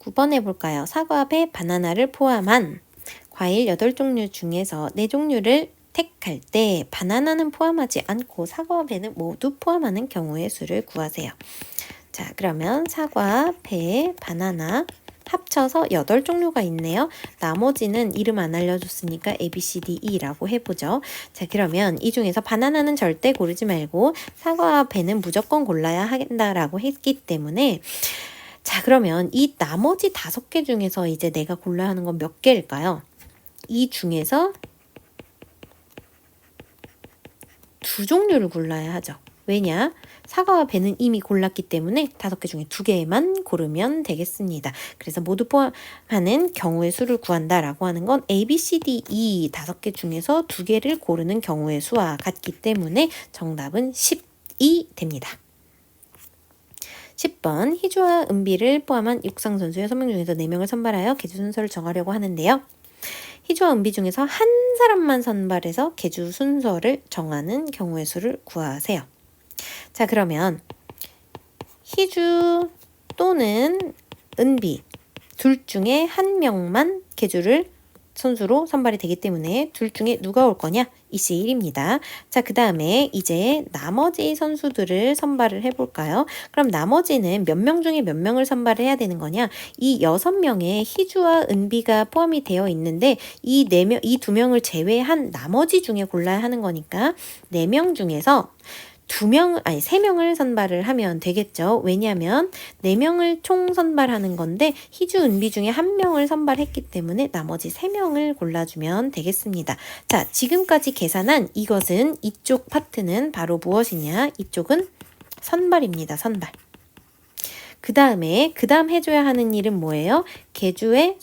9번 해볼까요? 사과, 배, 바나나를 포함한 과일 8종류 중에서 4종류를 택할 때 바나나는 포함하지 않고 사과와 배는 모두 포함하는 경우의 수를 구하세요. 자, 그러면 사과, 배, 바나나 합쳐서 8종류가 있네요. 나머지는 이름 안 알려줬으니까 A, B, C, D, E라고 해보죠. 자, 그러면 이 중에서 바나나는 절대 고르지 말고 사과와 배는 무조건 골라야 한다라고 했기 때문에 자, 그러면 이 나머지 5개 중에서 이제 내가 골라야 하는 건 몇 개일까요? 이 중에서 2종류를 골라야 하죠. 왜냐? 사과와 배는 이미 골랐기 때문에 5개 중에 2개만 고르면 되겠습니다. 그래서 모두 포함하는 경우의 수를 구한다라고 하는 건 A, B, C, D, E 5개 중에서 2개를 고르는 경우의 수와 같기 때문에 정답은 10이 됩니다. 10번 희주와 은비를 포함한 육상 선수 6명 중에서 4명을 선발하여 계주 순서를 정하려고 하는데요. 희주와 은비 중에서 한 사람만 선발해서 계주 순서를 정하는 경우의 수를 구하세요. 자, 그러면 희주 또는 은비 둘 중에 한 명만 계주를 선수로 선발이 되기 때문에 둘 중에 누가 올 거냐? EC1입니다. 자, 그 다음에 이제 나머지 선수들을 선발을 해볼까요? 그럼 나머지는 몇 명 중에 몇 명을 선발을 해야 되는 거냐? 이 6명에 희주와 은비가 포함이 되어 있는데 이 2명을 제외한 나머지 중에 골라야 하는 거니까 4명 중에서 3명을 선발을 하면 되겠죠. 왜냐하면 4명을 총 선발하는 건데 희주, 은비 중에 1명을 선발했기 때문에 나머지 3명을 골라주면 되겠습니다. 자, 지금까지 계산한 이것은 이쪽 파트는 바로 무엇이냐? 이쪽은 선발입니다. 선발. 그 다음 해줘야 하는 일은 뭐예요? 계주의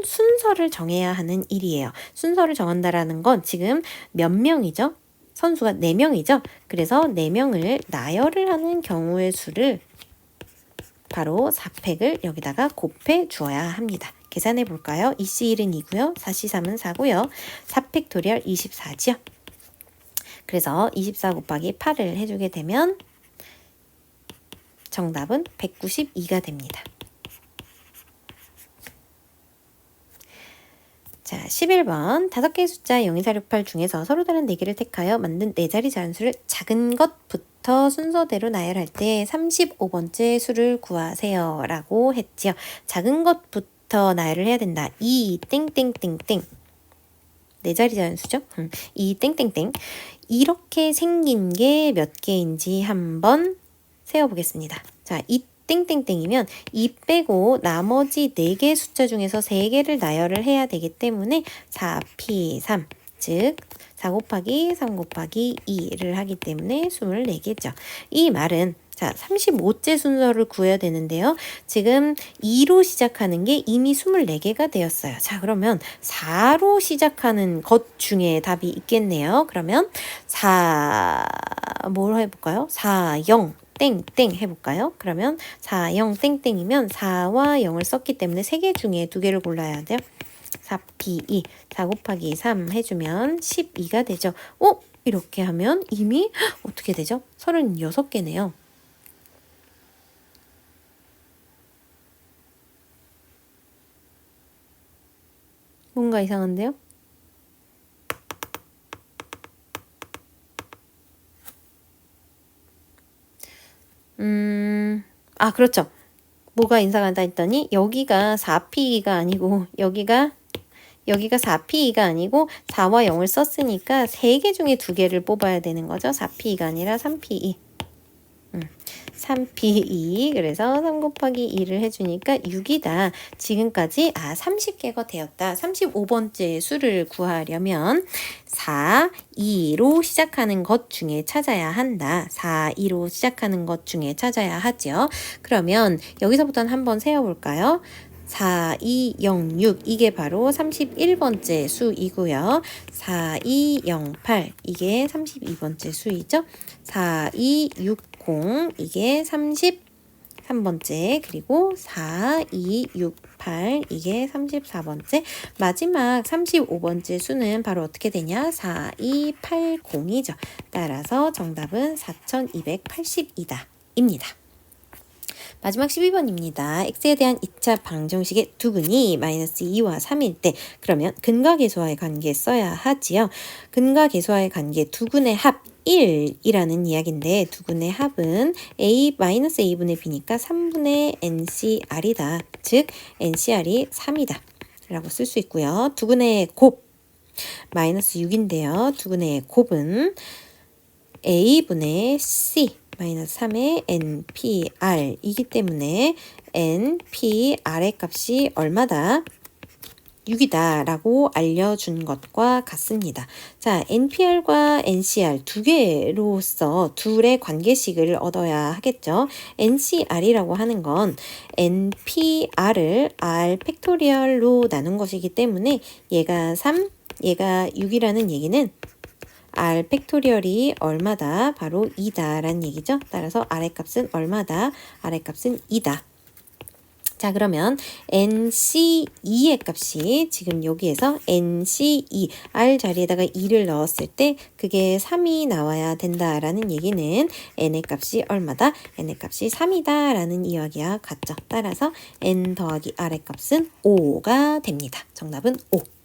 순서를 정해야 하는 일이에요. 순서를 정한다라는 건 지금 몇 명이죠? 선수가 4명이죠. 그래서 4명을 나열을 하는 경우의 수를 바로 4팩을 여기다가 곱해 주어야 합니다. 계산해 볼까요? 2C1은 2고요. 4C3은 4고요. 4팩토리얼 24죠. 그래서 24 곱하기 8을 해주게 되면 정답은 192가 됩니다. 자, 11번 5개의 숫자 0, 2, 4, 6, 8 중에서 서로 다른 4개를 택하여 만든 4자리 자연수를 작은 것부터 순서대로 나열할 때 35번째 수를 구하세요 라고 했지요. 작은 것부터 나열을 해야 된다. 2 땡땡땡땡 4자리 자연수죠. 2 땡땡땡 이렇게 생긴 게 몇 개인지 한번 세어보겠습니다. 자, 이 땡땡땡이면 2 빼고 나머지 4개 숫자 중에서 3개를 나열을 해야 되기 때문에 4P3 즉 4 곱하기 3 곱하기 2를 하기 때문에 24개죠. 이 말은 자, 35째 순서를 구해야 되는데요. 지금 2로 시작하는 게 이미 24개가 되었어요. 자, 그러면 4로 시작하는 것 중에 답이 있겠네요. 그러면 4뭘 해볼까요? 4, 0 땡땡 해볼까요? 그러면 4, 0 땡땡이면 4와 0을 썼기 때문에 3개 중에 2개를 골라야 돼요. 4P2 4 곱하기 3 해주면 12가 되죠. 이렇게 하면 이미 어떻게 되죠? 36개네요. 뭔가 이상한데요? 그렇죠. 뭐가 이상하다 했더니 여기가 4P가 아니고 여기가 4P가 아니고 4와 0을 썼으니까 3개 중에 2개를 뽑아야 되는 거죠. 4P가 아니라 3P2. 3P2 그래서 3 곱하기 2를 해주니까 6이다. 지금까지 30개가 되었다. 35번째 수를 구하려면 4, 2로 시작하는 것 중에 찾아야 한다. 4, 2로 시작하는 것 중에 찾아야 하죠. 그러면 여기서부터는 한번 세어볼까요? 4, 2, 0, 6 이게 바로 31번째 수이고요. 4, 2, 0, 8 이게 32번째 수이죠. 4, 2, 6, 0 이게 33번째 그리고 4, 2, 6, 8 이게 34번째 마지막 35번째 수는 바로 어떻게 되냐 4, 2, 8, 0이죠. 따라서 정답은 4280이다 입니다. 마지막 12번입니다. x에 대한 2차 방정식의 두근이 마이너스 2와 3일 때 그러면 근과 계수와의 관계 써야 하지요. 근과 계수와의 관계 두근의 합 1이라는 이야기인데 두근의 합은 마이너스 a분의 b니까 3분의 ncr이다. 즉 ncr이 3이다. 라고 쓸 수 있고요. 두근의 곱 마이너스 6인데요. 두근의 곱은 a분의 c 마이너스 3의 npr이기 때문에 npr의 값이 얼마다? 6이다 라고 알려준 것과 같습니다. 자, npr과 ncr 두 개로서 둘의 관계식을 얻어야 하겠죠. ncr이라고 하는 건 npr을 r 팩토리얼로 나눈 것이기 때문에 얘가 3, 얘가 6이라는 얘기는 r 팩토리얼이 얼마다? 바로 2다 라는 얘기죠. 따라서 r의 값은 얼마다? r의 값은 2다. 자, 그러면 NC2의 값이 지금 여기에서 NC2, R 자리에다가 2를 넣었을 때 그게 3이 나와야 된다라는 얘기는 N의 값이 얼마다? N의 값이 3이다 라는 이야기와 같죠. 따라서 N 더하기 R의 값은 5가 됩니다. 정답은 5.